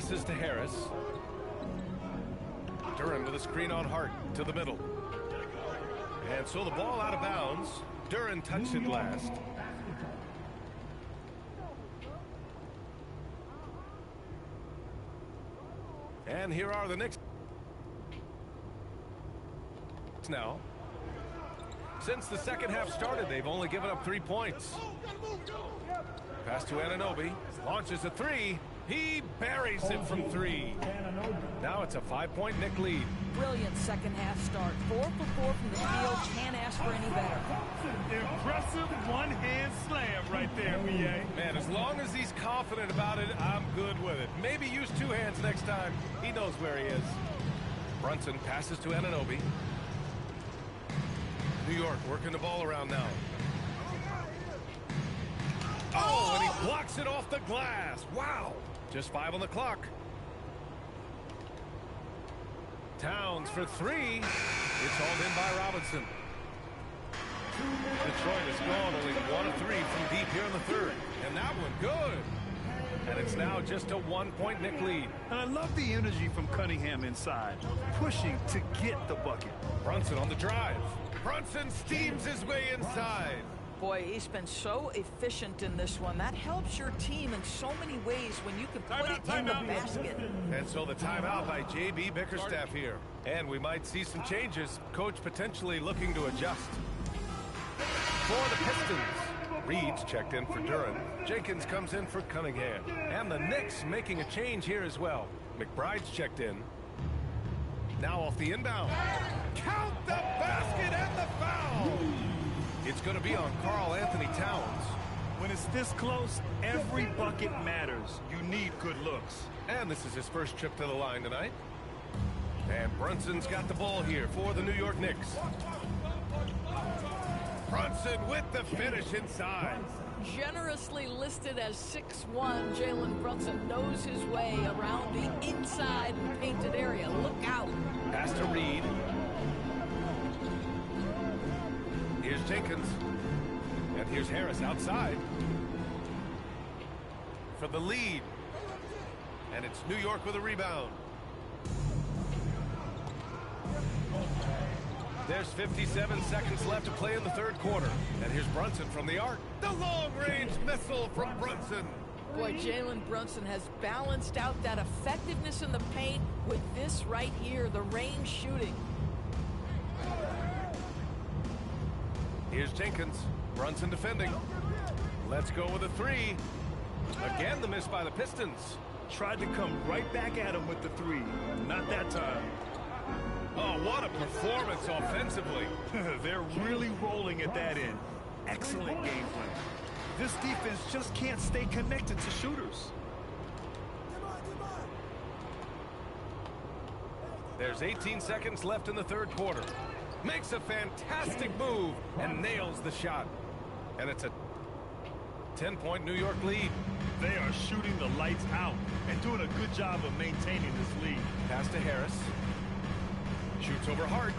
passes to Harris. Duran with a screen on Hart to the middle. And so the ball out of bounds. Duran touched it last. And here are the Knicks now. Since the second half started, they've only given up 3 points. Pass to Anunoby. Launches a three. He buries it from 3. Now it's a 5-point Knick lead. Brilliant second half start. 4 for 4 from the field. Can't ask for any better. Impressive one-hand slam right there, B.A. Man, as long as he's confident about it, I'm good with it. Maybe use 2 hands next time. He knows where he is. Brunson passes to Anunoby. New York working the ball around now. Oh, and he blocks it off the glass. Wow. Just 5 on the clock. Towns for 3. It's hauled in by Robinson. Detroit has gone only 1 of 3 from deep here in the third. And that one good. And it's now just a 1-point Knick lead. And I love the energy from Cunningham inside, pushing to get the bucket. Brunson on the drive. Brunson steams his way inside. Boy, he's been so efficient in this one. That helps your team in so many ways when you can put it in the basket. And so the timeout by J.B. Bickerstaff here. And we might see some changes. Coach potentially looking to adjust. For the Pistons, Reed's checked in for Duran. Jenkins comes in for Cunningham. And the Knicks making a change here as well. McBride's checked in. Now off the inbound. Count the basket and the foul! It's going to be on Karl Anthony Towns. When it's this close, every bucket matters. You need good looks. And this is his first trip to the line tonight. And Brunson's got the ball here for the New York Knicks. Brunson with the finish inside. Generously listed as 6'1", Jalen Brunson knows his way around the inside painted area. Look out. Pass to Reed. Here's Jenkins. And here's Harris outside. For the lead. And it's New York with a rebound. There's 57 seconds left to play in the third quarter. And here's Brunson from the arc. The long-range missile from Brunson. Boy, Jalen Brunson has balanced out that effectiveness in the paint with this right here, the range shooting. Here's Jenkins. Brunson defending. Let's go with a 3. Again, the miss by the Pistons. Tried to come right back at him with the 3. Not that time. Oh, what a performance offensively. They're really rolling at that end. Excellent game plan. This defense just can't stay connected to shooters. There's 18 seconds left in the third quarter. Makes a fantastic move and nails the shot. And it's a 10-point New York lead. They are shooting the lights out and doing a good job of maintaining this lead. Pass to Harris. Shoots over Hart.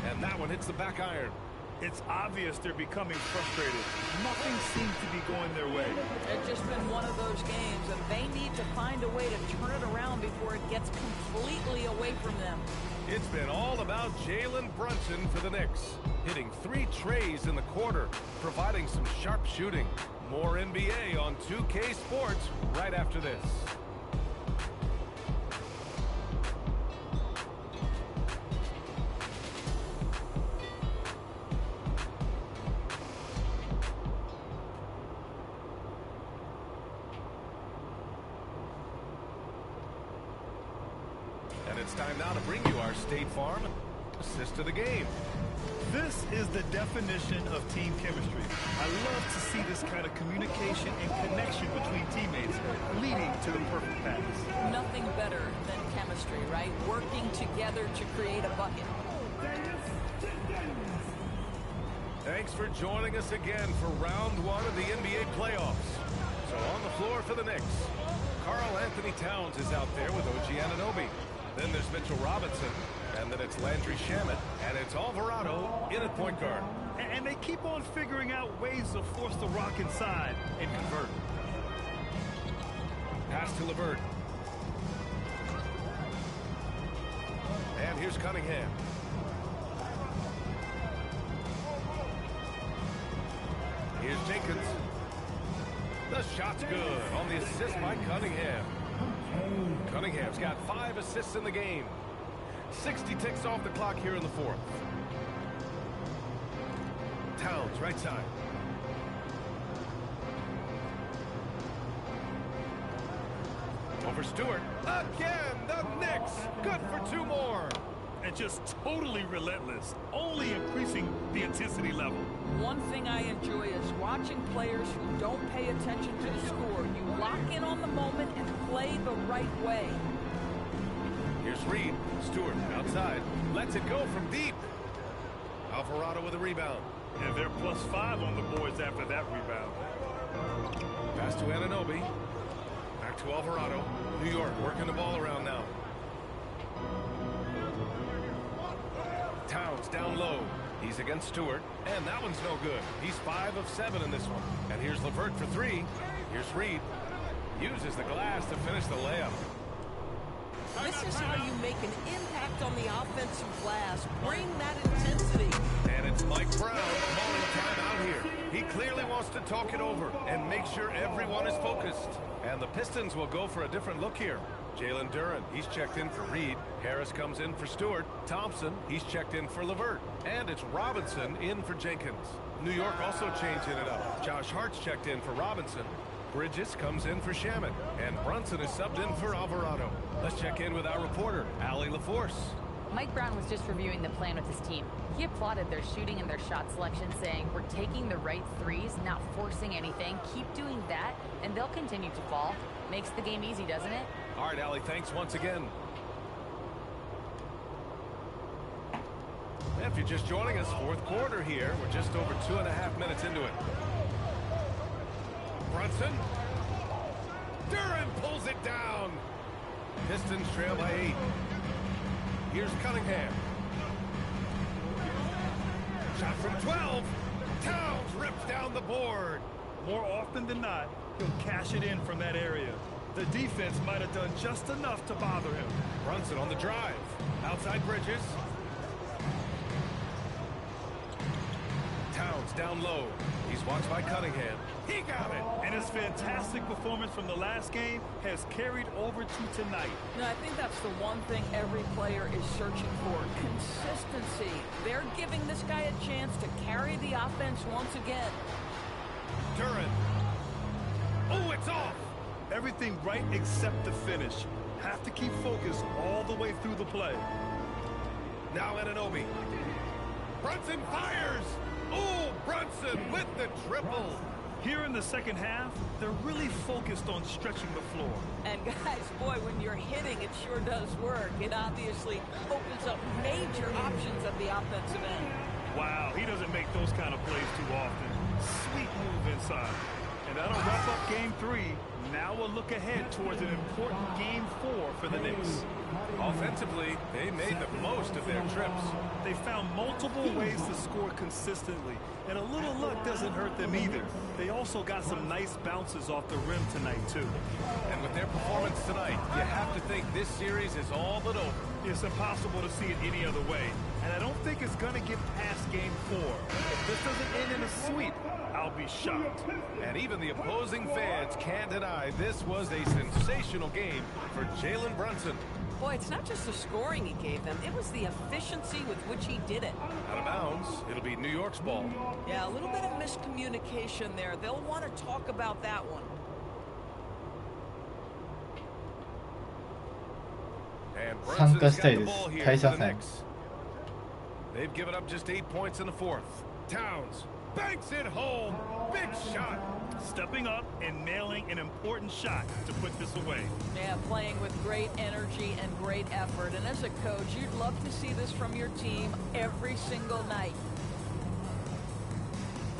And that one hits the back iron. It's obvious they're becoming frustrated. Nothing seems to be going their way. It's just been one of those games, and they need to find a way to turn it around before it gets completely away from them. It's been all about Jalen Brunson for the Knicks. Hitting 3 trays in the quarter, providing some sharp shooting. More NBA on 2K Sports right after this. And it's time now to bring you our State Farm assist of the game. This is the definition of team chemistry. I love to see this kind of communication and connection between teammates leading to the perfect pass. Nothing better than chemistry, right? Working together to create a bucket. Thanks for joining us again for round 1 of the NBA playoffs. So on the floor for the Knicks, Karl Anthony Towns is out there with OG Anunoby. Then there's Mitchell Robinson, and then it's Landry Shamet, and it's Alvarado in at point guard. And they keep on figuring out ways to force the rock inside and convert. Pass to LeVert. Here's Cunningham. Here's Jenkins. The shot's good on the assist by Cunningham. Cunningham's got 5 assists in the game. 60 ticks off the clock here in the fourth. Towns, right side. Over Stewart. Again, the Knicks. Good for 2 more. And just totally relentless, only increasing the intensity level. One thing I enjoy is watching players who don't pay attention to the score. You lock in on the moment and play the right way. Here's Reed. Stewart outside. Lets it go from deep. Alvarado with a rebound. And they're +5 on the boards after that rebound. Pass to Anunoby. Back to Alvarado. New York working the ball around now. Towns down low. He's against Stewart. And that one's no good. He's 5 of 7 in this one. And here's LeVert for 3. Here's Reed. Uses the glass to finish the layup. This is how you make an impact on the offensive glass. Bring that intensity. And it's Mike Brown calling timeout here. He clearly wants to talk it over and make sure everyone is focused. And the Pistons will go for a different look here. Jalen Duren, he's checked in for Reed. Harris comes in for Stewart. Thompson, he's checked in for LeVert. And it's Robinson in for Jenkins. New York also changing it up. Josh Hart's checked in for Robinson. Bridges comes in for Shaman. And Brunson is subbed in for Alvarado. Let's check in with our reporter, Allie LaForce. Mike Brown was just reviewing the plan with his team. He applauded their shooting and their shot selection, saying, "We're taking the right threes, not forcing anything. Keep doing that, and they'll continue to fall." Makes the game easy, doesn't it? All right, Allie, thanks once again. If you're just joining us, fourth quarter here. We're just over 2.5 minutes into it. Brunson. Duren pulls it down. Pistons trail by 8. Here's Cunningham. Shot from 12. Towns rips down the board. More often than not, he'll cash it in from that area. The defense might have done just enough to bother him. Brunson on the drive. Outside Bridges. Towns down low. He's watched by Cunningham. He got it. And his fantastic performance from the last game has carried over to tonight. Now, I think that's the one thing every player is searching for. Consistency. They're giving this guy a chance to carry the offense once again. Duren. Oh, it's off. Everything right except the finish. Have to keep focused all the way through the play. Now Anunoby. Brunson fires. Oh, Brunson with the triple. Here in the second half, they're really focused on stretching the floor. And guys, boy, when you're hitting, it sure does work. It obviously opens up major options at the offensive end. Wow, he doesn't make those kind of plays too often. Sweet move inside. And that'll wrap up game 3. Now we'll look ahead towards an important game 4 for the Knicks. Offensively, they made the most of their trips. They found multiple ways to score consistently, and a little luck doesn't hurt them either. They also got some nice bounces off the rim tonight, too. And with their performance tonight, you have to think this series is all but over. It's impossible to see it any other way, and I don't think it's going to get past game 4. If this doesn't end in a sweep, I'll be shocked. And even the opposing fans can't deny this was a sensational game for Jalen Brunson. Boy, it's not just the scoring he gave them. It was the efficiency with which he did it. Out of bounds, it'll be New York's ball. Yeah, a little bit of miscommunication there. They'll want to talk about that one. And 参加 Brunson's した got い the です。 ball here 大 for 射 the 線。 Knicks. They've given up just 8 points in the fourth. Towns banks it home. Big shot. Stepping up and nailing an important shot to put this away. Yeah, playing with great energy and great effort. And as a coach, you'd love to see this from your team every single night.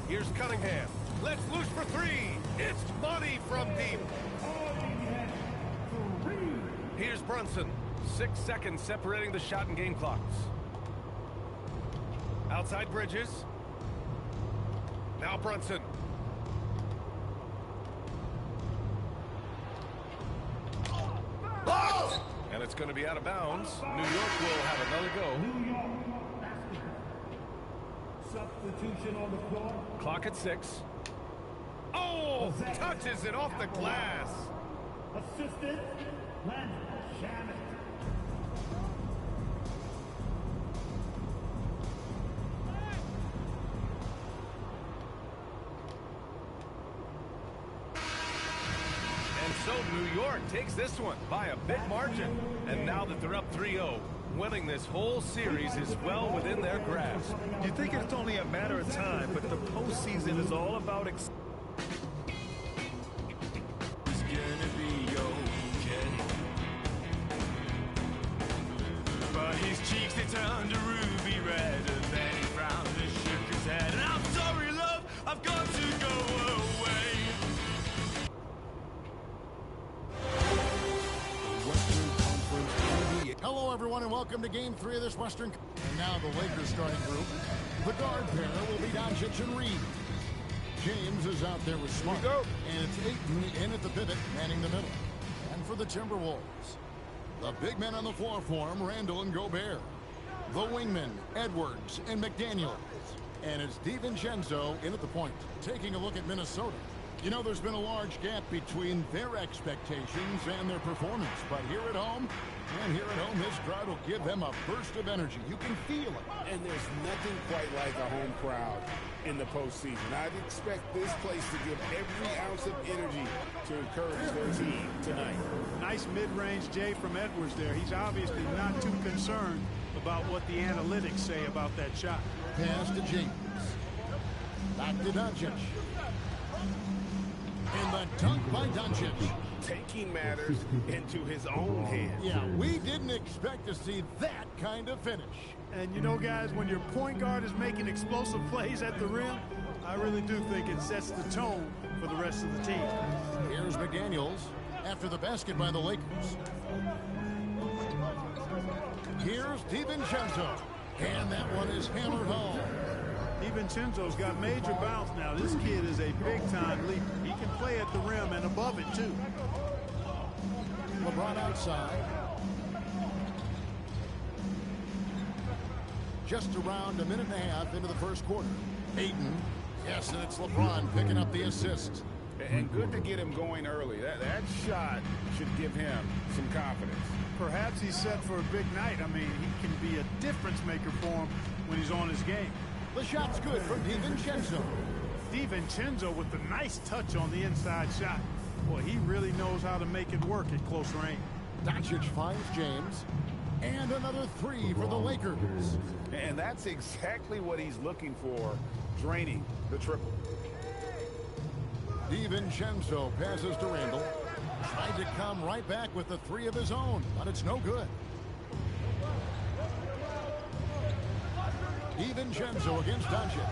Here's Cunningham. Let's loose for 3. It's money from deep. Here's Brunson. 6 seconds separating the shot and game clocks. Outside Bridges. Now Brunson. Blocked! And a it's going to be out of bounds. New York will have another go. New York basketball. Substitution on the floor. Clock at 6. Oh, touches it off the glass. Assistant, Len Shamit. And so New York takes this one by a big margin. And now that they're up 3-0, winning this whole series is well within their grasp. You think it's only a matter of time, but the postseason is all about His cheeks, they turned to ruby red, and then he frowned and shook his head. And I'm sorry, love, I've got to go away. Western Conference NBA. Hello, everyone, and welcome to Game 3 of this Western. And now the Lakers starting group. The guard pair will be Doncic and Reed. James is out there with Smart. And it's Ayton in at the pivot, manning the middle. And for the Timberwolves, the big men on the floor for him, Randall and Gobert. The wingmen, Edwards and McDaniels. And it's DiVincenzo in at the point. Taking a look at Minnesota. You know, there's been a large gap between their expectations and their performance. But here at home, this crowd will give them a burst of energy. You can feel it. And there's nothing quite like a home crowd in the postseason. I'd expect this place to give every ounce of energy to encourage their team tonight. nice mid-range J from Edwards there. He's obviously not too concerned about what the analytics say about that shot. Pass to James. Back to Doncic. And the dunk by Doncic. Taking matters into his own hands. Yeah, we didn't expect to see that kind of finish. And you know, guys, when your point guard is making explosive plays at the rim, I really do think it sets the tone for the rest of the team. Here's McDaniels after the basket by the Lakers. Here's DiVincenzo. And that one is hammered home. DiVincenzo's got major bounce now. This kid is a big-time leaper. He can play at the rim and above it, too. LeBron outside. Just around a minute and a half into the first quarter. Ayton. Yes, and it's LeBron picking up the assist. And good to get him going early. That shot should give him some confidence. Perhaps he's set for a big night. I mean, he can be a difference maker for him when he's on his game. The shot's good from DiVincenzo. DiVincenzo with the nice touch on the inside shot. Boy, he really knows how to make it work at close range. Doncic finds James. And another three for the Lakers. And that's exactly what he's looking for, draining the triple. DiVincenzo passes to Randall. Tried to come right back with the three of his own, but it's no good. DiVincenzo against Doncic.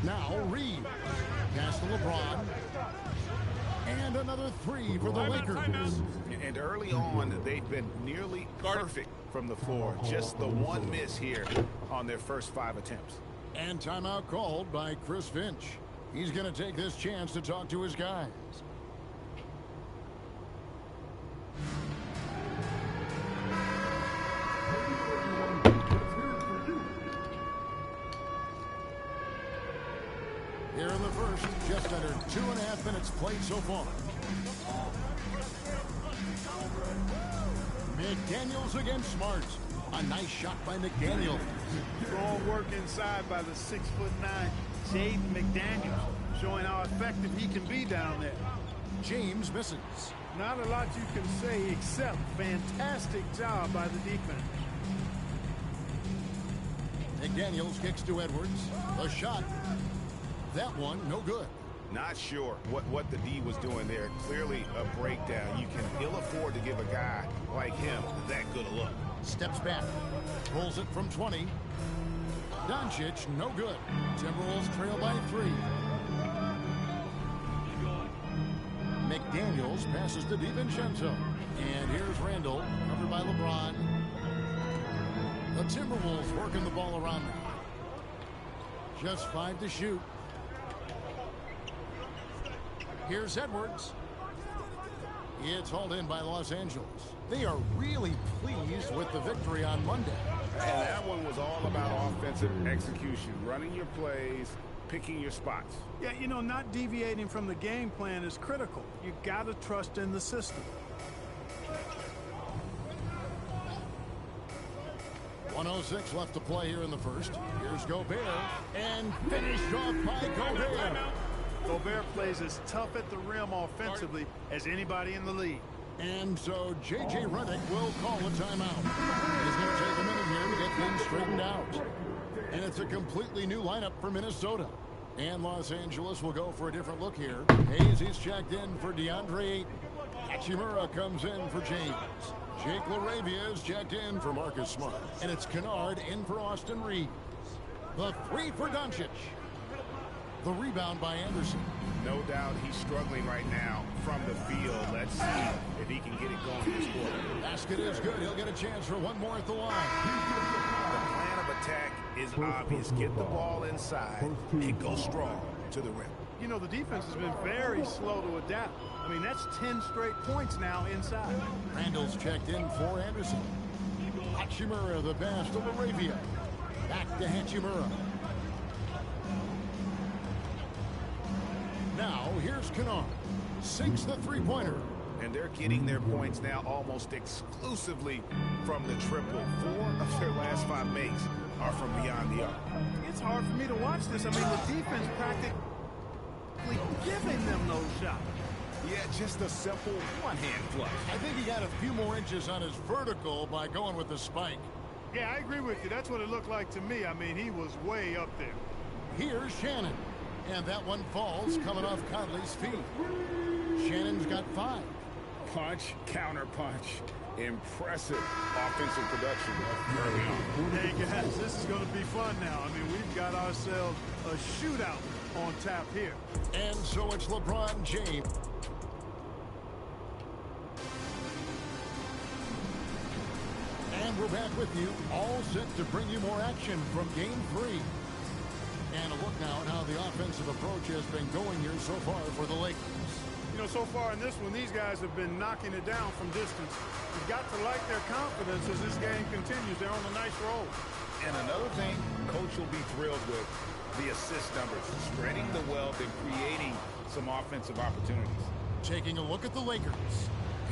Now Reed. Pass to LeBron. And another three for the Lakers. And early on, they've been nearly perfect from the floor. Just the one miss here on their first 5 attempts. And timeout called by Chris Finch. He's going to take this chance to talk to his guys. Here in the first, just under 2.5 minutes played so far. McDaniels against Smart. A nice shot by McDaniels. Strong work inside by the 6'9" Jaden McDaniels, showing how effective he can be down there. James misses. Not a lot you can say except fantastic job by the defense. McDaniels kicks to Edwards. The shot. That one, no good. Not sure what the D was doing there. Clearly a breakdown. You can ill afford to give a guy like him that good a look. Steps back. Pulls it from 20. Doncic, no good. Timberwolves trail by 3. McDaniels passes to DiVincenzo. And here's Randall, covered by LeBron. The Timberwolves working the ball around now. Just 5 to shoot. Here's Edwards. It's hauled in by Los Angeles. They are really pleased with the victory on Monday. And that one was all about offensive execution, running your plays, picking your spots. Yeah, you know, not deviating from the game plan is critical. You got to trust in the system. 1:06 left to play here in the first. Here's Gobert, and finished off by Gobert. Gobert plays as tough at the rim offensively as anybody in the league. And so J.J. Redick will call a timeout. It is going to take a minute here to get things straightened out. And it's a completely new lineup for Minnesota. And Los Angeles will go for a different look here. Hayes, he's checked in for DeAndre Ayton. Hachimura comes in for James. Jake LaRavia is checked in for Marcus Smart. And it's Kennard in for Austin Reeves. The three for Doncic. The rebound by Anderson. No doubt he's struggling right now from the field. Let's see if he can get it going this quarter. Basket is good. He'll get a chance for one more at the line. The plan of attack is obvious. Get the ball inside and go strong to the rim. You know, the defense has been very slow to adapt. I mean, that's 10 straight points now inside. Randall's checked in for Anderson. Hachimura, the pass to LaRavia. Back to Hachimura. Now, here's Kennard. Sinks the three-pointer. And they're getting their points now almost exclusively from the triple. 4 of their last 5 makes are from beyond the arc. It's hard for me to watch this. I mean, the defense practically giving them those shots. Yeah, just a simple one-hand flush. I think he got a few more inches on his vertical by going with the spike. Yeah, I agree with you. That's what it looked like to me. I mean, he was way up there. Here's Shannon. And that one falls coming off Conley's feet. Shannon's got 5. Punch, counter punch. Impressive offensive production early on. Hey, guys, this is going to be fun now. I mean, we've got ourselves a shootout on tap here. And so it's LeBron James. And we're back with you, all set to bring you more action from Game 3. And a look now at how the offensive approach has been going here so far for the Lakers. You know, so far in this one, these guys have been knocking it down from distance. You've got to like their confidence as this game continues. They're on a nice roll. And another thing Coach will be thrilled with, the assist numbers, spreading the wealth and creating some offensive opportunities. Taking a look at the Lakers.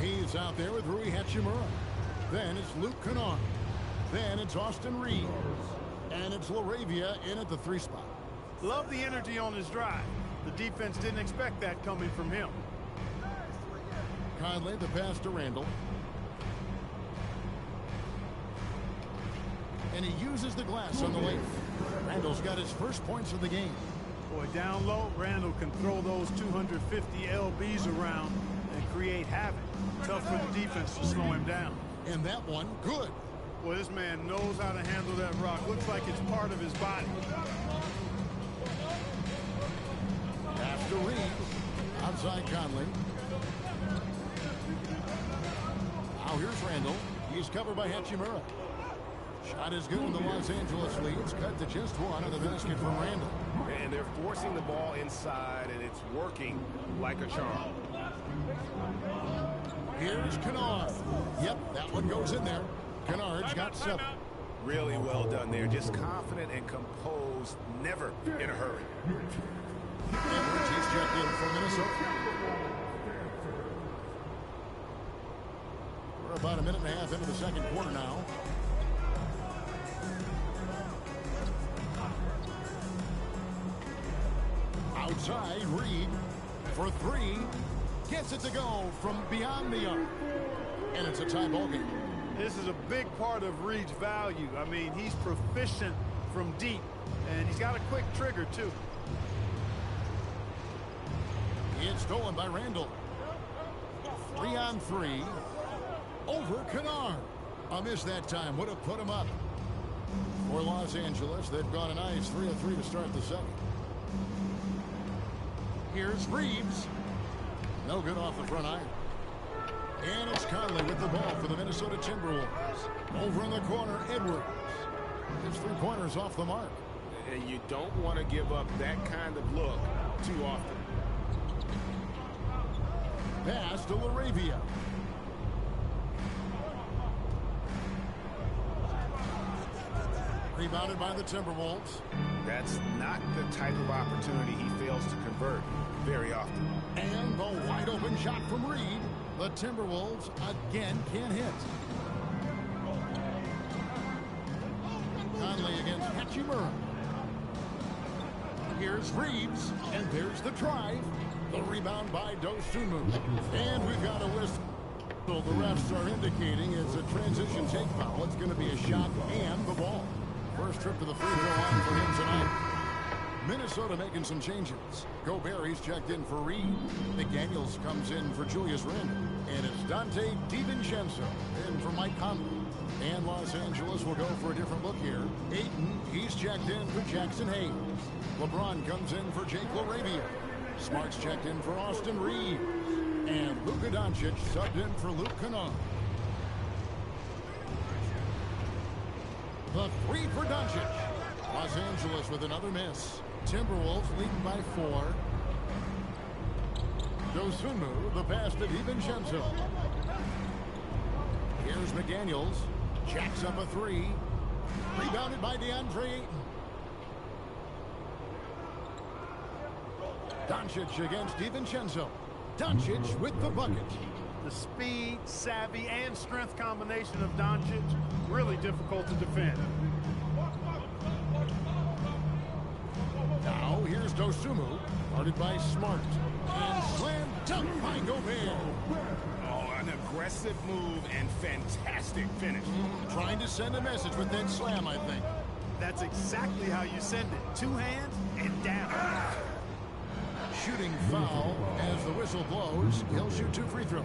He's out there with Rui Hachimura. Then it's Luke Kennard. Then it's Austin Reeves. And it's LaRavia in at the 3 spot. Love the energy on his drive. The defense didn't expect that coming from him. Conley, the pass to Randall. And he uses the glass on the lane. Randall's got his first points of the game. Boy, down low, Randall can throw those 250 LBs around and create havoc. Tough for the defense to slow him down. And that one, good. Boy, this man knows how to handle that rock. Looks like it's part of his body. Pass to Reeves. Outside Conley. Now here's Randall. He's covered by Hachimura. Shot is good, and the Los Angeles leads. Cut to just 1 on the basket from Randall. And they're forcing the ball inside, and it's working like a charm. Here's Kennard. Yep, that one goes in there. Kennard's got 7. Really well done there. Just confident and composed, never in a hurry. Edwards, he's checked in from Minnesota. We're about a minute and a half into the second quarter now. Outside, Reed for 3. Gets it to go from beyond the arc. And it's a tie ball game. This is a big part of Reed's value. I mean, he's proficient from deep, and he's got a quick trigger, too. It's stolen by Randall. 3 on 3. Over Kennard. A miss that time. Would have put him up. For Los Angeles, they've gone a nice 3 of 3 to start the second. Here's Reeves. No good off the front iron. And it's Conley with the ball for the Minnesota Timberwolves. Over in the corner, Edwards. His 3-pointers off the mark. And you don't want to give up that kind of look too often. pass to Laravia. Rebounded by the Timberwolves. That's not the type of opportunity he fails to convert very often. And the wide open shot from Reed. The Timberwolves again can't hit. Conley against Hachimura. Here's Reeves, and there's the drive. The rebound by Dosunmu. And we've got a whistle. The refs are indicating it's a transition take foul. It's going to be a shot and the ball. First trip to the free throw line for him tonight. Minnesota making some changes. Gobert's checked in for Reed. McDaniels comes in for Julius Randle. And it's Dante DiVincenzo in for Mike Conley. And Los Angeles will go for a different look here. Ayton, he's checked in for Jackson Hayes. LeBron comes in for Jake Laravia. Smart's checked in for Austin Reeves. And Luka Doncic subbed in for Luke Kennard. The three for Doncic. Los Angeles with another miss. Timberwolves leading by 4. Dosunmu, the pass to DiVincenzo. Here's McDaniels. Jacks up a 3. Rebounded by DeAndre Ayton. Doncic against DiVincenzo. Doncic with the bucket. The speed, savvy, and strength combination of Doncic, really difficult to defend. Now here's Dosunmu, guarded by Smart. And slam dunk by Gobert. Oh, an aggressive move and fantastic finish. Trying to send a message with that slam, I think. That's exactly how you send it. 2 hands and down. Shooting foul as the whistle blows. He'll shoot 2 free throws.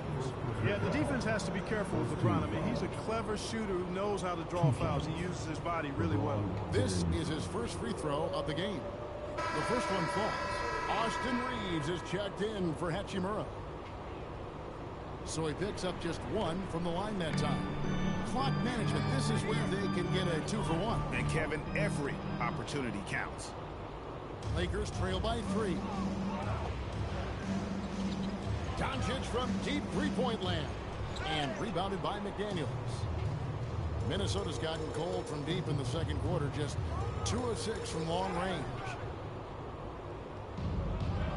Yeah, the defense has to be careful with LeBron. I mean, he's a clever shooter who knows how to draw fouls. He uses his body really well. This is his first free throw of the game. The first one falls. Austin Reeves is checked in for Hachimura. So he picks up just 1 from the line that time. Clock management. This is where they can get a 2 for 1. And Kevin, every opportunity counts. Lakers trail by 3. Doncic from deep three-point land. And rebounded by McDaniels. Minnesota's gotten cold from deep in the second quarter. Just 2 of 6 from long range.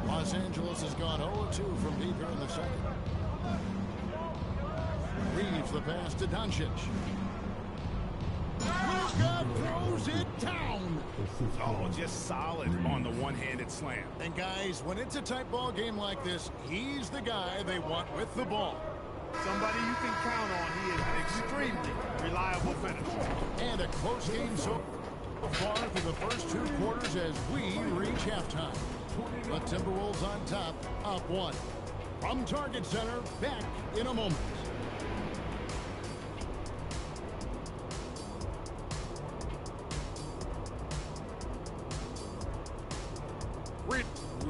Los Angeles has gone 0 of 2 from deep here in the second. Reeves the pass to Doncic. Luka throws it down. Oh, just solid on the one-handed slam. And guys, when it's a tight ball game like this, he's the guy they want with the ball. Somebody you can count on. He is an extremely reliable finisher. And a close game so far through the first 2 quarters as we reach halftime. The Timberwolves on top, up 1. From Target Center, back in a moment.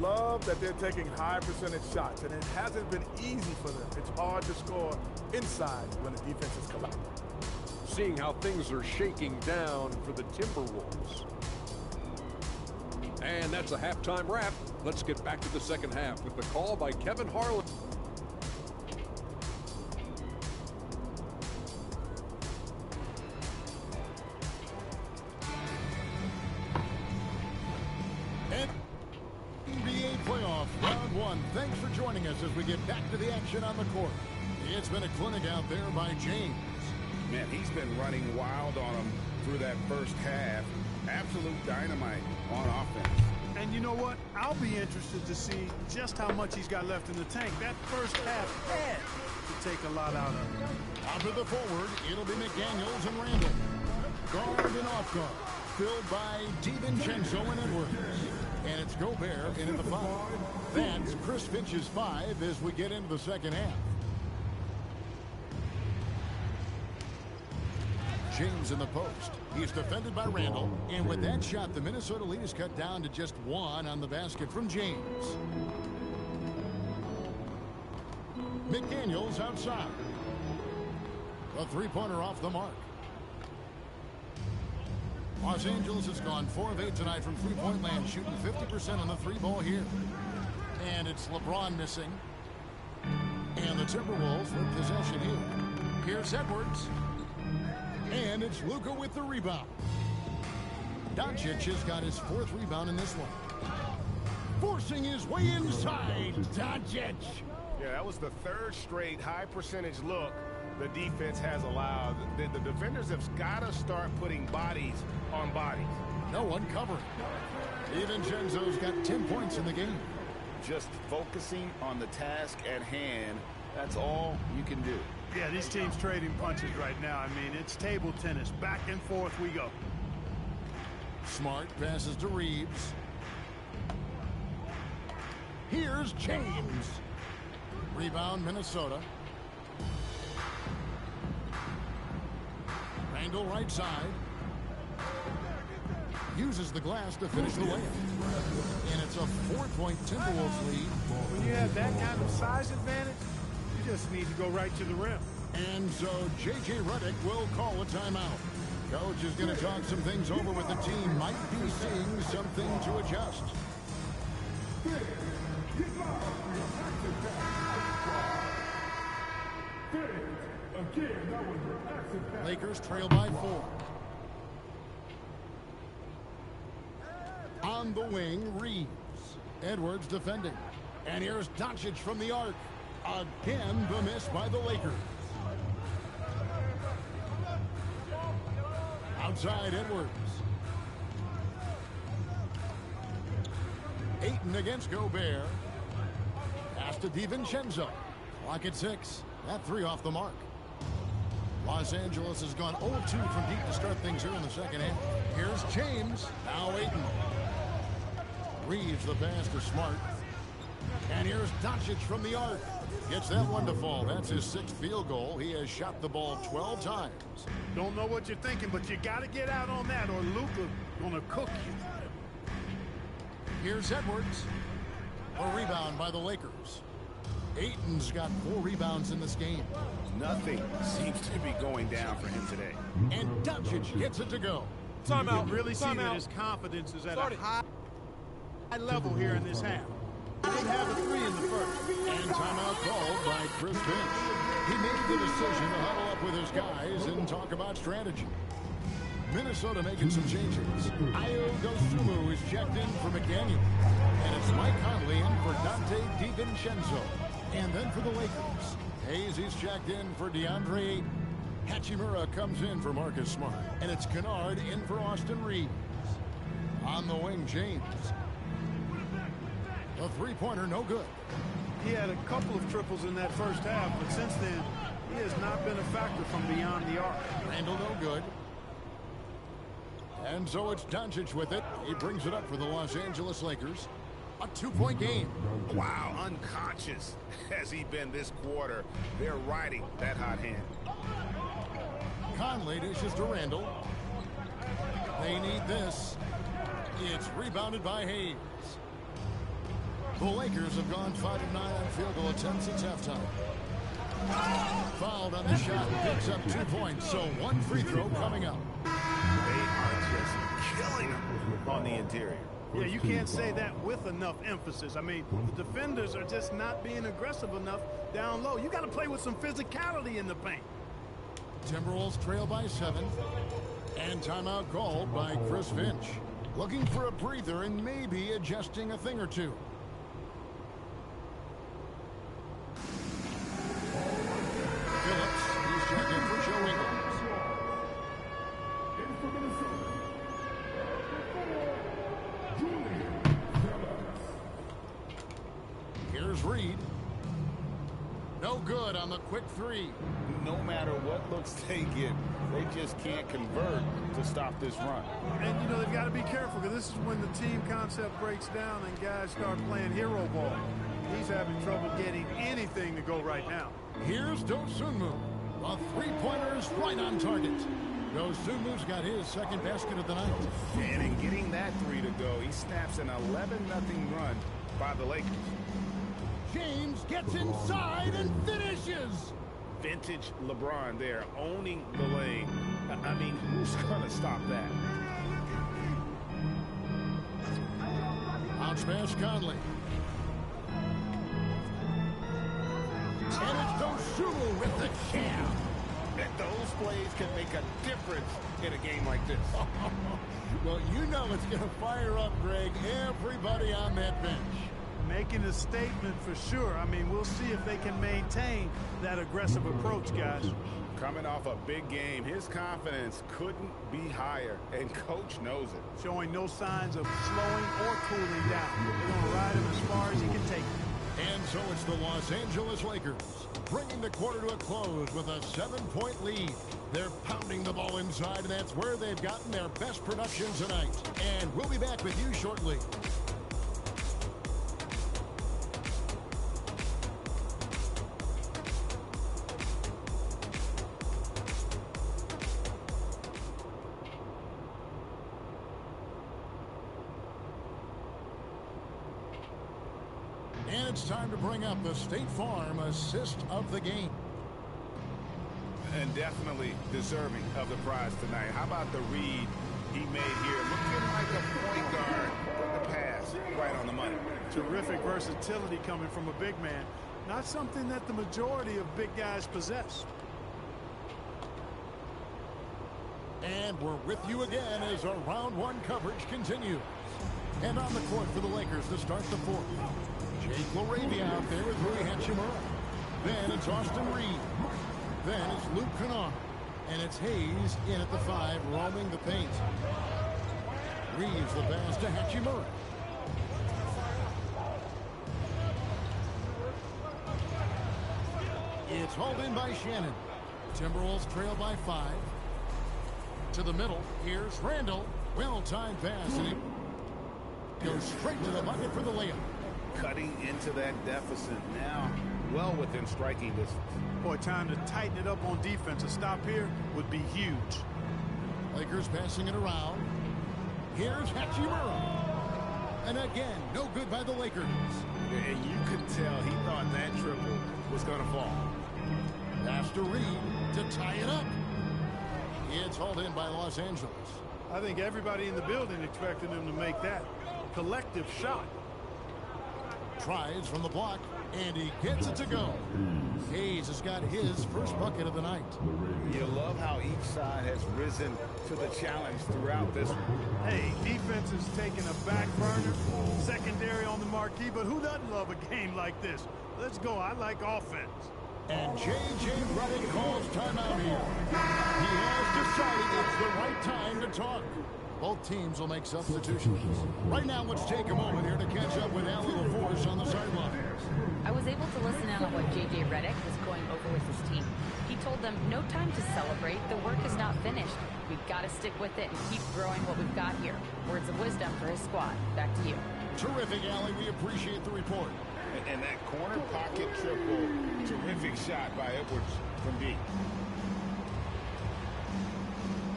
Love that they're taking high percentage shots, and it hasn't been easy for them. It's hard to score inside when the defenses come out. Seeing how things are shaking down for the Timberwolves. And that's a halftime wrap. Let's get back to the second half with the call by Kevin Harlan. Round 1. Thanks for joining us as we get back to the action on the court. It's been a clinic out there by James. Man, he's been running wild on him through that first half. Absolute dynamite on offense. And you know what? I'll be interested to see just how much he's got left in the tank. That first half had to take a lot out of him. Top of the forward, it'll be McDaniels and Randle. Guard and off guard, filled by DiVincenzo and Edwards. And it's Gobert in at the 5. That's Chris Finch's 5 as we get into the second half. James in the post. He's defended by Randle. And with that shot, the Minnesota lead is cut down to just 1 on the basket from James. McDaniels outside. A 3-pointer off the mark. Los Angeles has gone 4 of 8 tonight from three-point land, shooting 50% on the 3 ball here. And it's LeBron missing. Timberwolves with possession here. Here's Edwards. And it's Luka with the rebound. Doncic has got his 4th rebound in this one. Forcing his way inside. Doncic. Yeah, that was the 3rd straight high percentage look the defense has allowed. The defenders have got to start putting bodies on bodies. No one covering. DiVincenzo's got 10 points in the game. Just focusing on the task at hand, that's all you can do. Yeah, these teams trading punches right now. I mean, it's table tennis. Back and forth we go. Smart passes to Reeves. Here's James. Rebound, Minnesota. Randall right side. Uses the glass to finish the layup. And it's a 4-point Timberwolves lead. When you have that kind of size advantage, you just need to go right to the rim. And so J.J. Redick will call a timeout. Coach is going to talk some things over with the team. Might be seeing something to adjust. Lakers trail by 4. On the wing, Reeves. Edwards defending. And here's Doncic from the arc. Again, the miss by the Lakers. Outside, Edwards. Ayton against Gobert. Pass to DiVincenzo. Clock at 6. That 3 off the mark. Los Angeles has gone 0-2 from deep to start things here in the second half. Here's James. Now Ayton. Reeves the pass to Smart. And here's Doncic from the arc. Gets that one to fall. That's his 6th field goal. He has shot the ball 12 times. Don't know what you're thinking, but you got to get out on that or Luka gonna cook you. Here's Edwards. A rebound by the Lakers. Ayton's got 4 rebounds in this game. Nothing seems to be going down for him today. And Doncic gets it to go. Timeout. You can really see that his confidence is at a high level here in this half. He didn't have a 3 in the first. And timeout called by Chris Finch. He made the decision to huddle up with his guys and talk about strategy. Minnesota making some changes. Ayo Dosunmu is checked in for McDaniel. And it's Mike Conley in for Dante DiVincenzo. And then for the Lakers, Hayes is checked in for DeAndre Ayton. Hachimura comes in for Marcus Smart. And it's Kennard in for Austin Reeves. On the wing, James. A 3-pointer, no good. He had a couple of triples in that first half, but since then, he has not been a factor from beyond the arc. Randall, no good. And so it's Doncic with it. He brings it up for the Los Angeles Lakers. A 2-point game. Wow, unconscious has he been this quarter. They're riding that hot hand. Conley dishes to Randall. They need this. It's rebounded by Hayes. The Lakers have gone 5 of 9 on field goal attempts since halftime. Fouled on the shot, picks up 2 points, so 1 free throw coming up. They are just killing him on the interior. Yeah, you can't say that with enough emphasis. I mean, the defenders are just not being aggressive enough down low. You got to play with some physicality in the paint. Timberwolves trail by 7. And timeout called by Chris Finch. Looking for a breather and maybe adjusting a thing or two. Phillips, he's checked in for Joe Ingles. Here's Reed. No good on the quick 3. No matter what looks they get, they just can't convert to stop this run. And, you know, they've got to be careful because this is when the team concept breaks down and guys start playing hero ball. He's having trouble getting anything to go right now. Here's Dosunmu. A 3-pointer is right on target. Dosunmu's got his 2nd basket of the night. And in getting that 3 to go, he snaps an 11-0 run by the Lakers. James gets inside and finishes. Vintage LeBron there, owning the lane. I mean, who's going to stop that? Bounce pass, Conley. And it's Zulu with the jam. And those plays can make a difference in a game like this. Well, you know it's going to fire up, Greg, everybody on that bench. Making a statement for sure. I mean, we'll see if they can maintain that aggressive approach, guys. Coming off a big game, his confidence couldn't be higher, and coach knows it. Showing no signs of slowing or cooling down. They're going to ride him as far as he can take it. And so it's the Los Angeles Lakers, bringing the quarter to a close with a 7-point lead. They're pounding the ball inside, and that's where they've gotten their best production tonight. And we'll be back with you shortly. And it's time to bring up the State Farm assist of the game. And definitely deserving of the prize tonight. How about the read he made here? Looking like a point guard, but the pass right on the money. Terrific versatility coming from a big man. Not something that the majority of big guys possess. And we're with you again as our round one coverage continues. And on the court for the Lakers to start the fourth. Jake LaRavia out there with Rui Hachimura. Then it's Austin Reed. Then it's Luke Kennard. And it's Hayes in at the 5, roaming the paint. Reeves the pass to Hachimura. It's hauled in by Shannon. Timberwolves trail by 5. To the middle. Here's Randall. Well-timed pass. And it goes straight to the bucket for the layup. Cutting into that deficit now, well within striking distance. Boy, time to tighten it up on defense. A stop here would be huge. Lakers passing it around. Here's Hachimura. And again, no good by the Lakers. And you could tell he thought that triple was going to fall. Pass to Reed to tie it up. It's hauled in by Los Angeles. I think everybody in the building expected him to make that collective shot. Tries from the block, and he gets it to go. Hayes has got his first bucket of the night. You love how each side has risen to the challenge throughout this one. Hey, defense is taking a back burner, secondary on the marquee, but who doesn't love a game like this? Let's go. I like offense. And J.J. Redick calls timeout here. He has decided it's the right time to talk. Both teams will make substitutions. Right now, let's take a moment here to catch up with Allie LaForce on the sideline. I was able to listen in on what J.J. Redick was going over with his team. He told them, no time to celebrate. The work is not finished. We've got to stick with it and keep growing what we've got here. Words of wisdom for his squad. Back to you. Terrific, Allie. We appreciate the report. And that corner pocket triple, terrific shot by Edwards from deep.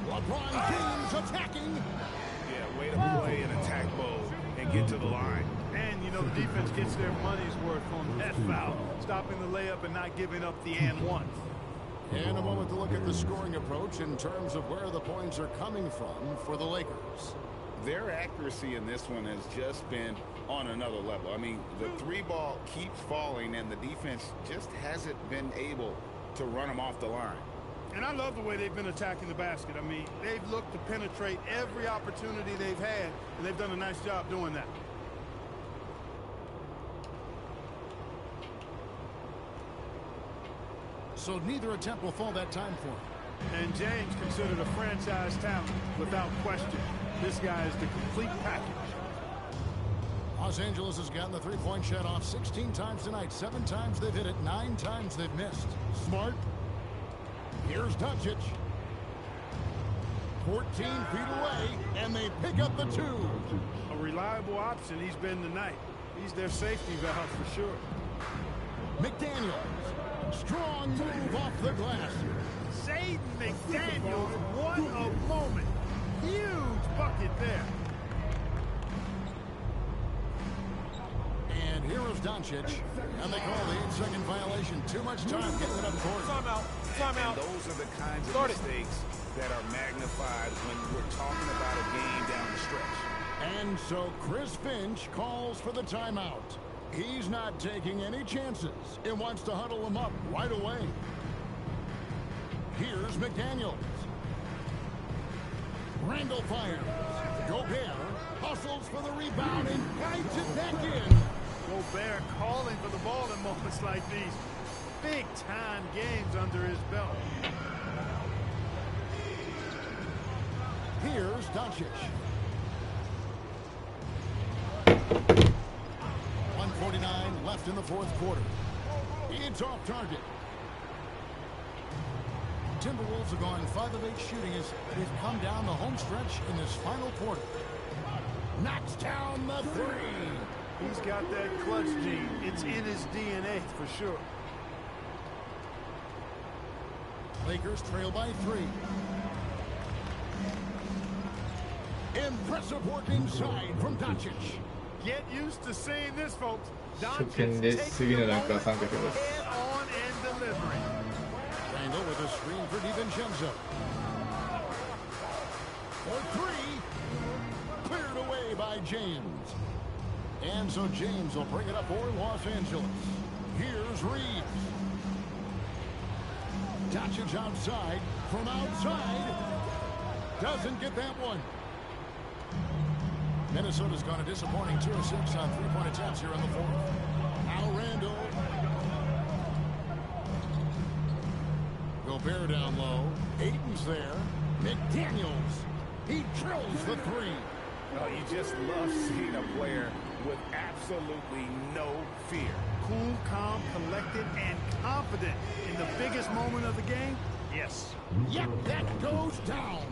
LeBron James attacking. Yeah, way to play in attack mode and get to the line. And, you know, the defense gets their money's worth on that foul, stopping the layup and not giving up the and one. And a moment to look at the scoring approach in terms of where the points are coming from for the Lakers. Their accuracy in this one has just been on another level. I mean, the three ball keeps falling, and the defense just hasn't been able to run them off the line. And I love the way they've been attacking the basket. I mean, they've looked to penetrate every opportunity they've had, and they've done a nice job doing that. So neither attempt will fall that time for him. And James considered a franchise talent without question. This guy is the complete package. Los Angeles has gotten the three-point shot off 16 times tonight. 7 times they've hit it, 9 times they've missed. Smart. Here's Doncic. 14 feet away, and they pick up the 2. A reliable option he's been tonight. He's their safety valve for sure. McDaniels. Strong move off the glass. Shaden McDaniels, what a moment. Huge bucket there. And here is Doncic. And they call the 8-second violation. Too much time getting it up court. Timeout. Timeout. And those are the kinds of mistakes that are magnified when we're talking about a game down the stretch. And so Chris Finch calls for the timeout. He's not taking any chances and wants to huddle him up right away. Here's McDaniels. Randall fires. Gobert hustles for the rebound and guides it back in. Gobert calling for the ball in moments like these. Big-time games under his belt. Here's Doncic. 1:49 left in the fourth quarter. It's off target. Timberwolves have gone 5 of 8 shooting as they've come down the home stretch in this final quarter. Knocks down the three. He's got that clutch gene. It's in his DNA for sure. Lakers trail by 3. Impressive work inside from Doncic. Get used to seeing this, folks. 初見で次のランクは参加型です。 Head on and delivering. Randall with a screen for DiVincenzo. For 3. Cleared away by James. And so James will bring it up for Los Angeles. Here's Reeves. Doncic outside. From outside. Doesn't get that one. Minnesota's gone a disappointing 2 of 6 on 3-point attempts here in the fourth. Now Randall. Gobert down low. Aiton's there. McDaniels. He drills the 3. Oh, you just love seeing a player with absolutely no fear. Cool, calm, collected, and confident in the biggest moment of the game. Yes. Yep, that goes down.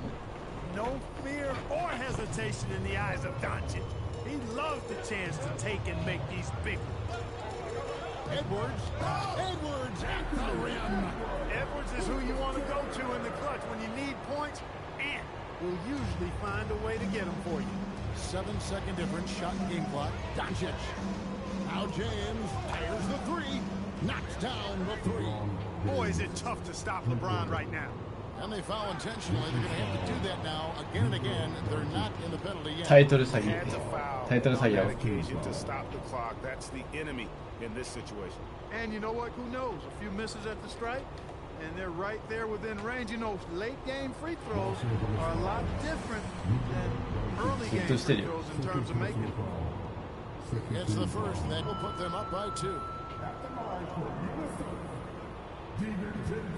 No fear or hesitation in the eyes of Doncic. He loves the chance to take and make these big ones. Edwards. Edwards at the rim. Edwards is who you want to go to in the clutch when you need points, and will usually find a way to get them for you. 7-second difference, shot and game clock. Doncic. Now James fires the 3. Knocks down the 3. Boy, is it tough to stop LeBron right now. And they foul intentionally. They're going to have to do that now again and again. They're not in the penalty yet. タイトル詐欺。 Had to foul タイトル詐欺 on だ that occasion to stop the clock. That's the enemy in this situation. And you know what? Who knows? A few misses at the stripe, and they're right there within range. You know, late-game free throws are a lot different than early-game free throws in terms of making it. It's the first, and that will put them up by 2.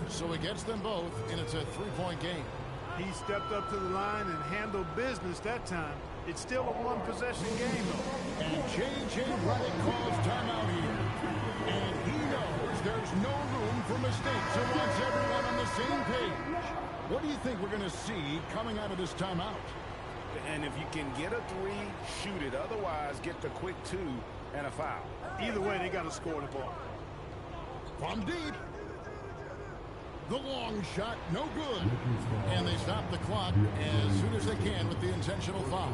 So he gets them both, and it's a 3-point game. He stepped up to the line and handled business that time. It's still a one-possession game, though. And J.J. Redick calls timeout here. And he knows there's no room for mistakes and wants everyone on the same page. What do you think we're going to see coming out of this timeout? And if you can get a 3, shoot it. Otherwise, get the quick 2 and a foul. Either way, they got to score the ball. From deep. The long shot, no good. And they stop the clock as soon as they can with the intentional foul.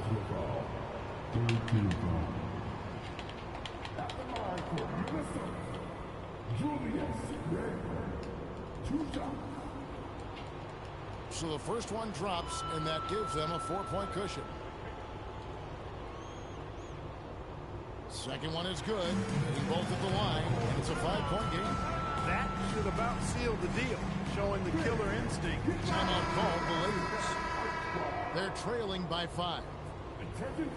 So the first one drops, and that gives them a 4-point cushion. Second one is good. They both at the line, and it's a 5-point game. That should about seal the deal, showing the killer instinct. Timeout called the Lakers. They're trailing by 5.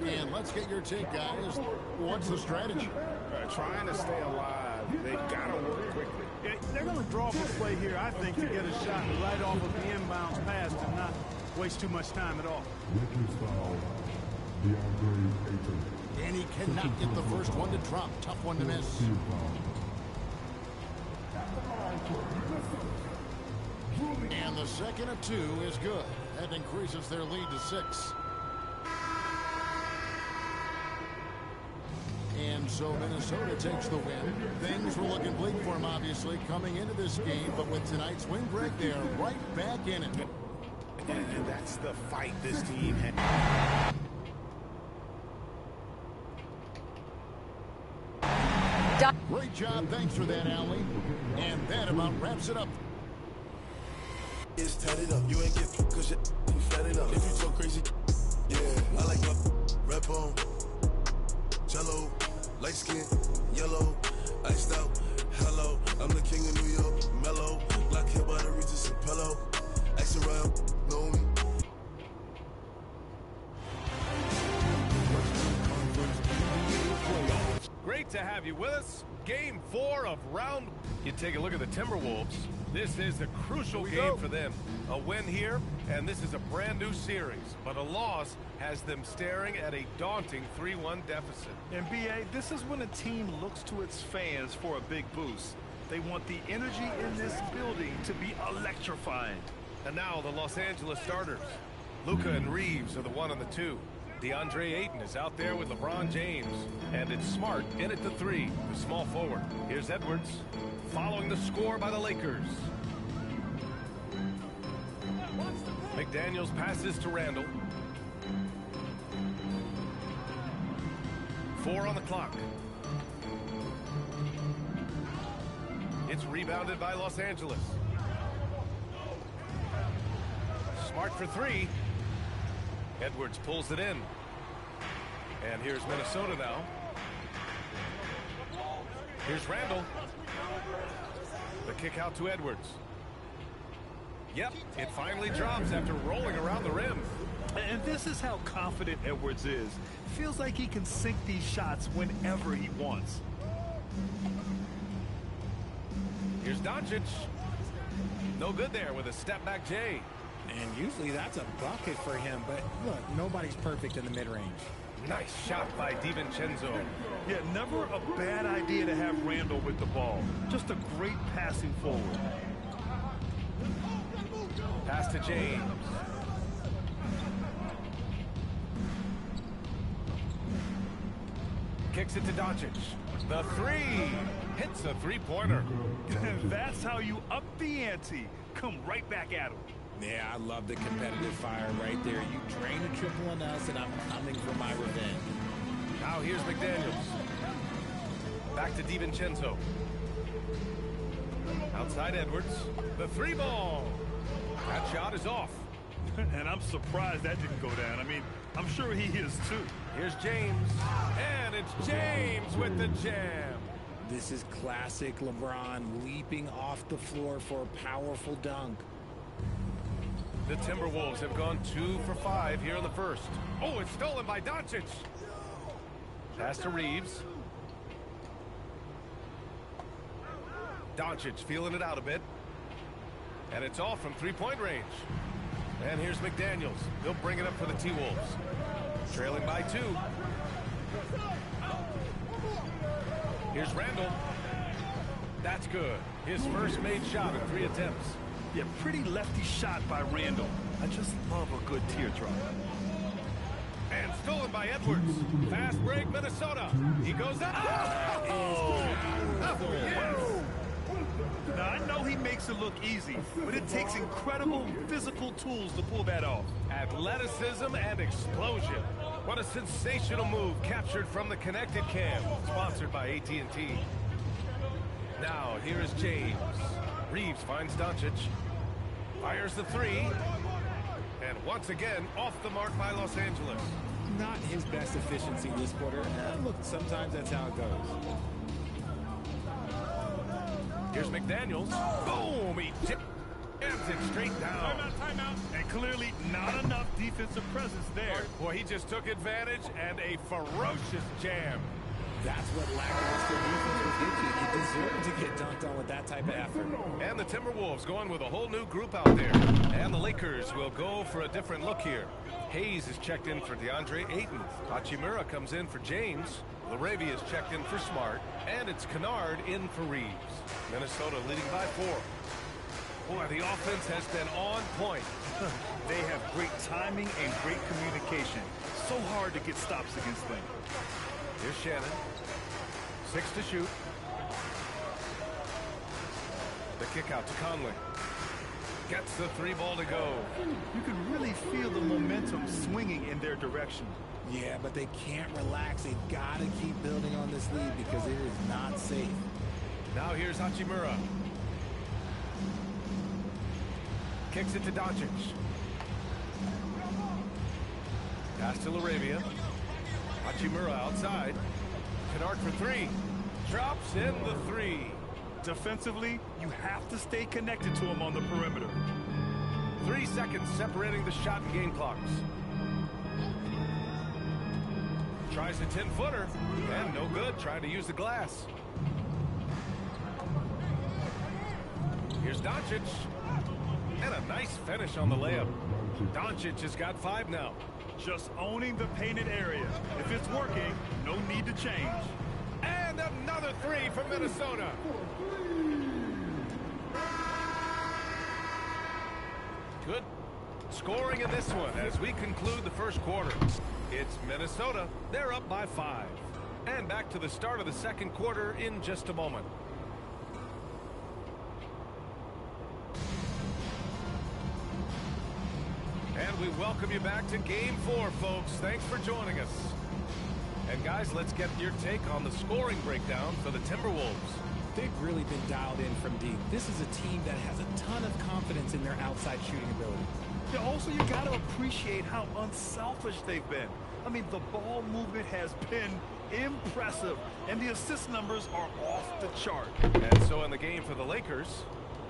And let's get your take, guys. What's the strategy? Trying to stay alive. They've got to work quickly. Yeah, they're going to draw up a play here, I think, to get a shot right off of the inbounds pass and not waste too much time at all. And he cannot get the first one to drop. Tough one to miss. And the second of 2 is good. That increases their lead to 6. And so Minnesota takes the win. Things were looking bleak for them, obviously, coming into this game. But with tonight's win, Greg, they are right back in it. And that's the fight this team had. Great job. Thanks for that, Allie. And that about wraps it up. It's tatted up. You ain't get cause you fat it up. If you so crazy, yeah. I like my rap on. Jello. Light skin, yellow, iced out, hello. I'm the king of New York, mellow. Black hair by the Regis and pillow. Ice around, know me. Great to have you with us. Game 4 of round. You take a look at the Timberwolves. This is a crucial game for them. A win here, and this is a brand new series. But a loss has them staring at a daunting 3-1 deficit. And B.A., this is when a team looks to its fans for a big boost. They want the energy in this building to be electrifying. And now the Los Angeles starters. Luka and Reeves are the 1 and the 2. DeAndre Ayton is out there with LeBron James. And it's Smart in at the 3, the small forward. Here's Edwards, following the score by the Lakers. McDaniels passes to Randall. 4 on the clock. It's rebounded by Los Angeles. Smart for 3. Edwards pulls it in. And here's Minnesota now. Here's Randall. The kick out to Edwards. Yep, it finally drops after rolling around the rim. And this is how confident Edwards is. Feels like he can sink these shots whenever he wants. Here's Doncic. No good there with a step-back J. And usually that's a bucket for him, but look, nobody's perfect in the mid-range. Nice shot by DiVincenzo. Yeah, never a bad idea to have Randall with the ball. Just a great passing forward. Pass to James. Kicks it to Doncic. The 3. Hits a 3-pointer. That's how you up the ante. Come right back at him. Yeah, I love the competitive fire right there. You drain a triple on us, and I'm coming for my revenge. Now here's McDaniels. Back to DiVincenzo. Outside Edwards. The 3 ball. That shot is off. And I'm surprised that didn't go down. I mean, I'm sure he is too. Here's James. And it's James with the jam. This is classic LeBron leaping off the floor for a powerful dunk. The Timberwolves have gone 2 for 5 here in the first. Oh, it's stolen by Doncic. Pass to Reeves. Doncic feeling it out a bit. And it's off from 3-point range. And here's McDaniels. He'll bring it up for the T-Wolves. Trailing by 2. Here's Randall. That's good. His first made shot in 3 attempts. Yeah, pretty lefty shot by Randall. I just love a good teardrop. And stolen by Edwards. Fast break, Minnesota. He goes up. Oh! Yes! Now, I know he makes it look easy, but it takes incredible physical tools to pull that off. Athleticism and explosion. What a sensational move captured from the Connected Cam, sponsored by AT&T. Now, here is James. Reeves finds Doncic. Fires the 3. And once again, off the mark by Los Angeles. Not his best efficiency this quarter. Look, sometimes that's how it goes. Here's McDaniels. Boom! He jams it straight down. Timeout. And clearly not enough defensive presence there. Boy, he just took advantage and a ferocious jam. That's what lackluster defense will get you. You deserve to get dunked on with that type of effort. And the Timberwolves going with a whole new group out there. And the Lakers will go for a different look here. Hayes is checked in for DeAndre Ayton. Hachimura comes in for James. Laravia is checked in for Smart. And it's Kennard in for Reeves. Minnesota leading by 4. Boy, the offense has been on point. They have great timing and great communication. So hard to get stops against them. Here's Shannon. 6 to shoot. The kick out to Conley. Gets the 3 ball to go. You can really feel the momentum swinging in their direction. Yeah, but they can't relax. They've got to keep building on this lead because it is not safe. Now here's Hachimura. Kicks it to Doncic. Pass to Laravia. Hachimura outside. Kennard for three. Drops in the three. Defensively, you have to stay connected to him on the perimeter. 3 seconds separating the shot and game clocks. Tries a 10-footer, and no good, trying to use the glass. Here's Doncic, and a nice finish on the layup. Doncic has got 5 now. Just owning the painted area. If it's working, no need to change. And another three from Minnesota. Good scoring in this one as we conclude the first quarter. It's Minnesota. They're up by 5. And back to the start of the second quarter in just a moment. And we welcome you back to Game 4, folks. Thanks for joining us. And guys, let's get your take on the scoring breakdown for the Timberwolves. They've really been dialed in from deep. This is a team that has a ton of confidence in their outside shooting ability. Yeah, also, you got to appreciate how unselfish they've been. I mean, the ball movement has been impressive, and the assist numbers are off the chart. And so in the game for the Lakers,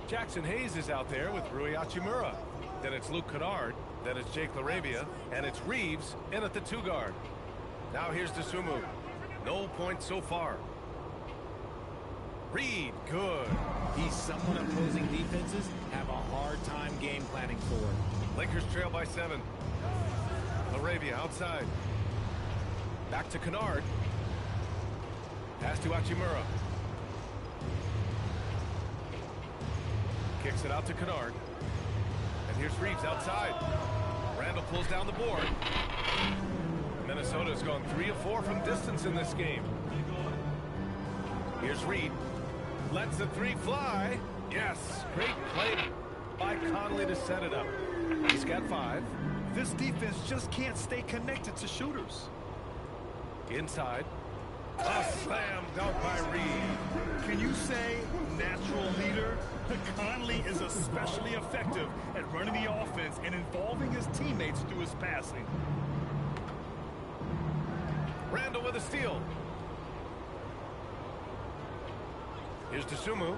Jackson Hayes is out there with Rui Hachimura. Then it's Luke Kennard. Then it's Jake LaRavia. And it's Reeves in at the 2 guard. Now here's Dosunmu. No points so far. Reed, good. He's someone opposing defenses have a hard time game planning for. Lakers trail by 7. LaRavia outside. Back to Kennard. Pass to Hachimura. Kicks it out to Kennard. And here's Reeves outside. Randall pulls down the board. Minnesota's gone 3 of 4 from distance in this game. Here's Reed. Lets the 3 fly. Yes, great play by Conley to set it up. He's got 5. This defense just can't stay connected to shooters. Inside. A slam dunk by Reed. Can you say natural leader? Conley is especially effective at running the offense and involving his teammates through his passing. Randall with a steal. Here's Dosunmu.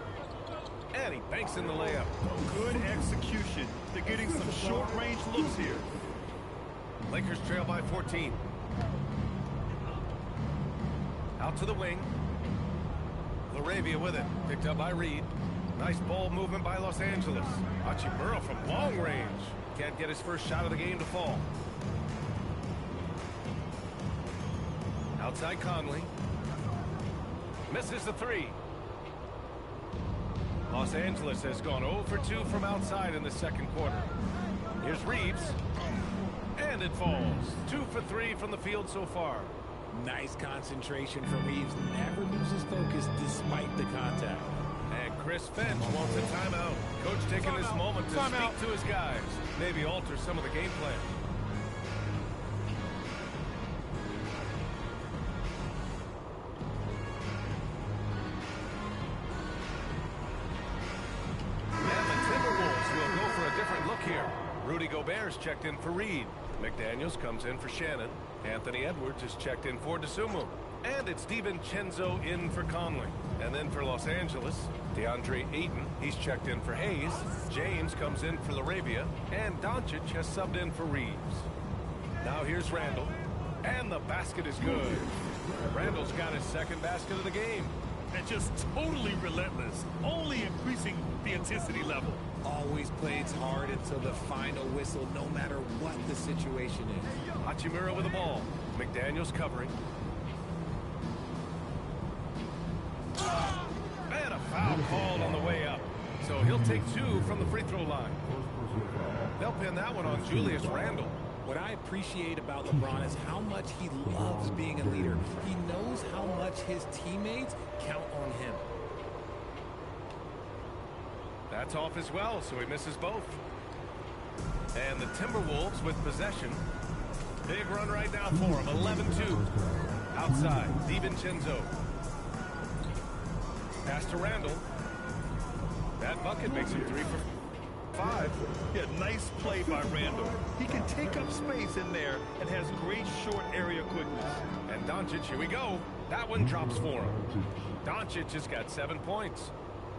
And he banks in the layup. Good execution. They're getting some short-range looks here. Lakers trail by 14. Out to the wing. LaRavia with it. Picked up by Reed. Nice ball movement by Los Angeles. Hachimura from long range. Can't get his first shot of the game to fall. Outside Conley. Misses the 3. Los Angeles has gone 0 for 2 from outside in the second quarter. Here's Reeves. And it falls. 2 for 3 from the field so far. Nice concentration from Reeves. Never loses focus despite the contact. And Chris Finch wants a timeout. Coach taking this moment to speak to his guys. Maybe alter some of the game plan. And the Timberwolves will go for a different look here. Rudy Gobert's checked in for Reed. McDaniels comes in for Shannon. Anthony Edwards is checked in for Dosunmu. And it's DiVincenzo in for Conley. And then for Los Angeles, DeAndre Ayton, he's checked in for Hayes. James comes in for LaRavia. And Doncic has subbed in for Reeves. Now here's Randall. And the basket is good. Randall's got his second basket of the game. And just totally relentless, only increasing the intensity level. Always plays hard until the final whistle, no matter what the situation is. Hachimura with the ball. McDaniels covering. And a foul called on the way up. So he'll take 2 from the free throw line. They'll pin that one on Julius Randle. What I appreciate about LeBron is how much he loves being a leader. He knows how much his teammates count on him. That's off as well, so he misses both. And the Timberwolves with possession. Big run right now for him, 11-2. Outside, DiVincenzo. Pass to Randall. That bucket makes him 3 for 5. Yeah, nice play by Randall. He can take up space in there and has great short area quickness. And Doncic, here we go. That one drops for him. Doncic has got 7 points.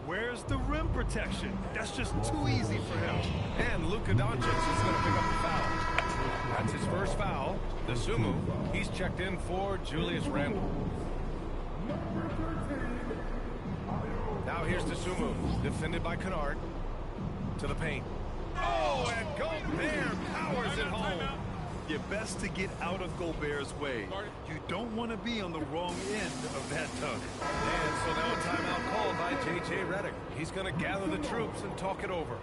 Where's the rim protection? That's just too easy for him. And Luka Doncic is going to pick up the foul. That's his first foul. The Sumu, he's checked in for Julius Randle. Now here's the Sumu, defended by Kennard. To the paint. Oh, and Gobert powers it home. You're best to get out of Gobert's way. You don't want to be on the wrong end of that tug. And so now a timeout called by J.J. Redick. He's going to gather the troops and talk it over.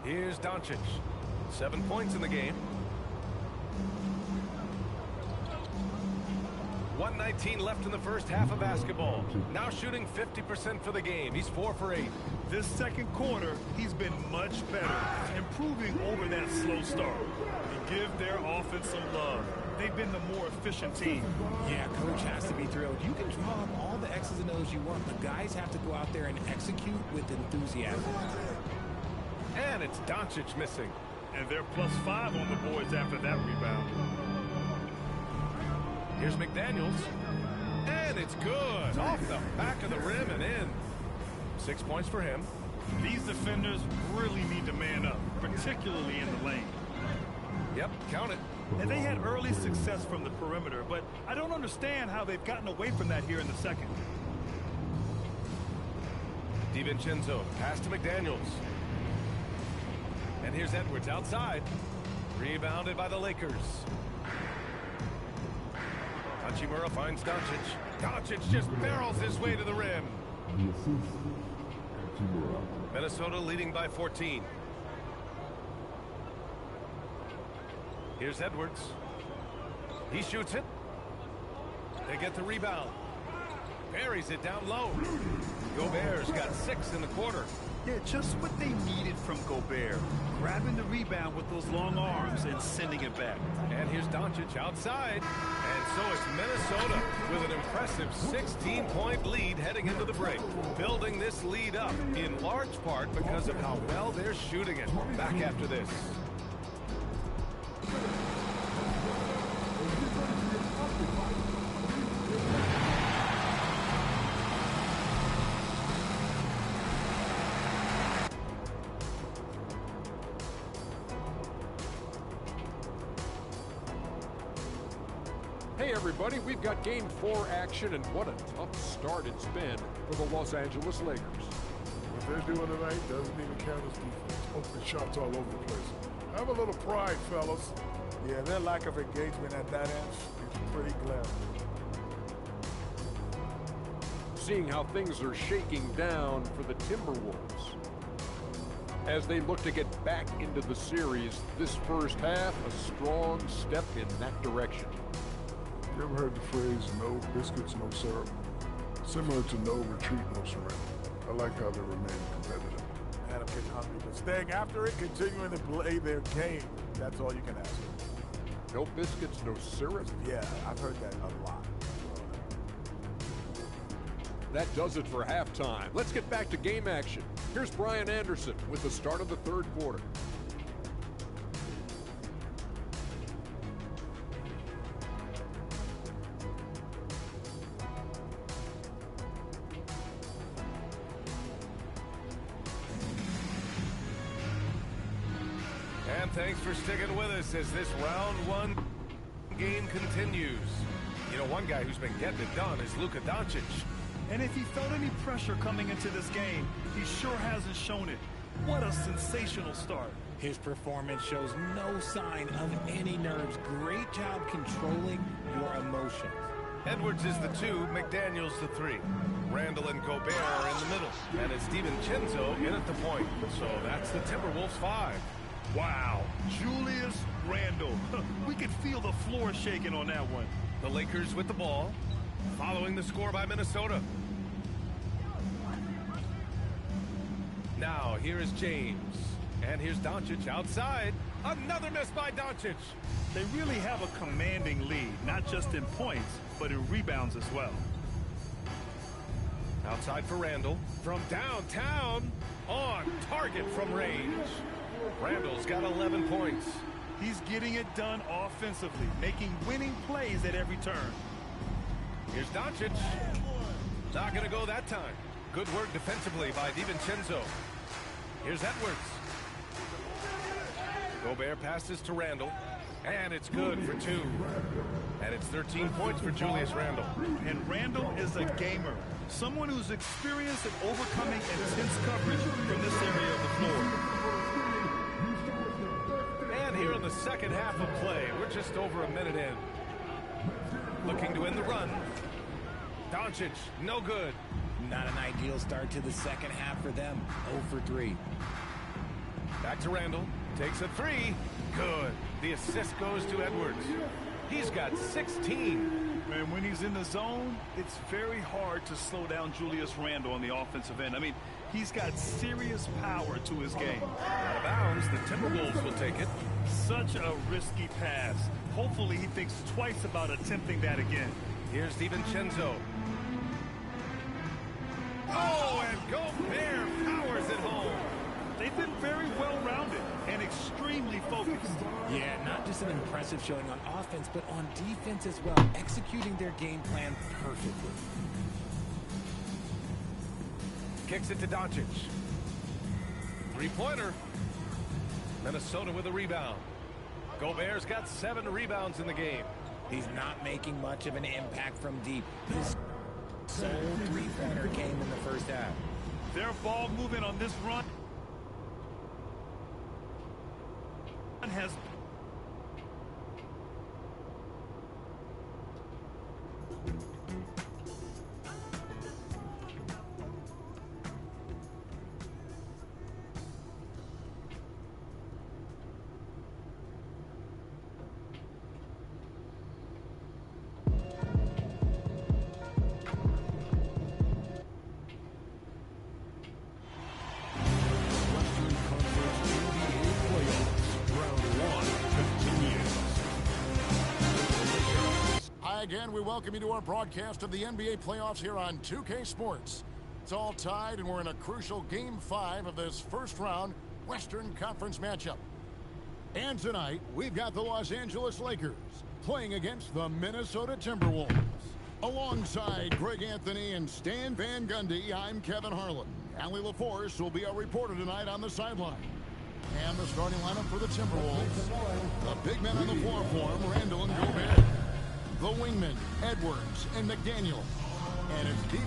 Here's Doncic. 7 points in the game. 1:19 left in the first half of basketball. Now shooting 50% for the game. He's 4 for 8. This second quarter, he's been much better, improving over that slow start. And give their offense some love. They've been the more efficient team. Yeah, coach has to be thrilled. You can draw up all the X's and O's you want, but guys have to go out there and execute with enthusiasm. And it's Doncic missing. And they're +5 on the boards after that rebound. Here's McDaniels. And it's good. Off the back of the rim and in. 6 points for him. These defenders really need to man up, particularly in the lane. Yep, count it. And they had early success from the perimeter, but I don't understand how they've gotten away from that here in the second. DiVincenzo, pass to McDaniels. And here's Edwards outside. Rebounded by the Lakers. Hachimura finds Doncic. Doncic just barrels his way to the rim. Minnesota leading by 14. Here's Edwards. He shoots it. They get the rebound. Buries it down low. Gobert's got 6 in the quarter. Yeah, just what they needed from Gobert. Grabbing the rebound with those long arms and sending it back. And here's Doncic outside. And so it's Minnesota with an impressive 16-point lead heading into the break. Building this lead up in large part because of how well they're shooting it. Back after this. Hey everybody, we've got Game 4 action, and what a tough start it's been for the Los Angeles Lakers. What they're doing tonight doesn't even count as defense. Open shots all over the place. Have a little pride, fellas. Yeah, their lack of engagement at that end is pretty glaring. Seeing how things are shaking down for the Timberwolves as they look to get back into the series this first half, a strong step in that direction. You ever heard the phrase, no biscuits, no syrup? Similar to no retreat, no surrender. I like how they remain competitive. And I'm getting hungry, but staying after it, continuing to play their game. That's all you can ask for. No biscuits, no syrup? Yeah, I've heard that a lot. That does it for halftime. Let's get back to game action. Here's Brian Anderson with the start of the third quarter. And thanks for sticking with us as this round one game continues. You know, one guy who's been getting it done is Luka Doncic. And if he felt any pressure coming into this game, he sure hasn't shown it. What a sensational start. His performance shows no sign of any nerves. Great job controlling your emotions. Edwards is the 2, McDaniels the 3. Randle and Gobert are in the middle. And it's DiVincenzo in at the point. So that's the Timberwolves 5. Wow, Julius Randle. We could feel the floor shaking on that one. The Lakers with the ball, following the score by Minnesota. Now, here is James. And here's Doncic outside. Another miss by Doncic. They really have a commanding lead, not just in points, but in rebounds as well. Outside for Randle. From downtown, on target from range. Randle's got 11 points. He's getting it done offensively, making winning plays at every turn. Here's Doncic. Not going to go that time. Good work defensively by DiVincenzo. Here's Edwards. Gobert passes to Randle. And it's good for 2. And it's 13 points for Julius Randle. And Randle is a gamer. Someone who's experienced in overcoming intense coverage from this area of the floor. And here in the second half of play, we're just over a minute in. Looking to end the run. Doncic, no good. Not an ideal start to the second half for them. 0 for 3. Back to Randle. Takes a 3. Good. The assist goes to Edwards. He's got 16. And when he's in the zone, it's very hard to slow down Julius Randle on the offensive end. I mean, he's got serious power to his game. Out of bounds, the Timberwolves will take it. Such a risky pass. Hopefully he thinks twice about attempting that again. Here's DiVincenzo. Oh, and Gobert powers it home. They've been very well-rounded and extremely focused. Yeah, not just an impressive showing on offense, but on defense as well, executing their game plan perfectly. Kicks it to Doncic. Three-pointer. Minnesota with a rebound. Gobert's got 7 rebounds in the game. He's not making much of an impact from deep. His sole three-pointer came in the first half. Their ball movement on this run has Again, we welcome you to our broadcast of the NBA playoffs here on 2K Sports. It's all tied, and we're in a crucial Game 5 of this first-round Western Conference matchup. And tonight, we've got the Los Angeles Lakers playing against the Minnesota Timberwolves. Alongside Greg Anthony and Stan Van Gundy, I'm Kevin Harlan. Allie LaForce will be our reporter tonight on the sideline. And the starting lineup for the Timberwolves. The big men on the floor for him, Randle and Gobert. The wingmen, Edwards and McDaniel. And it's deep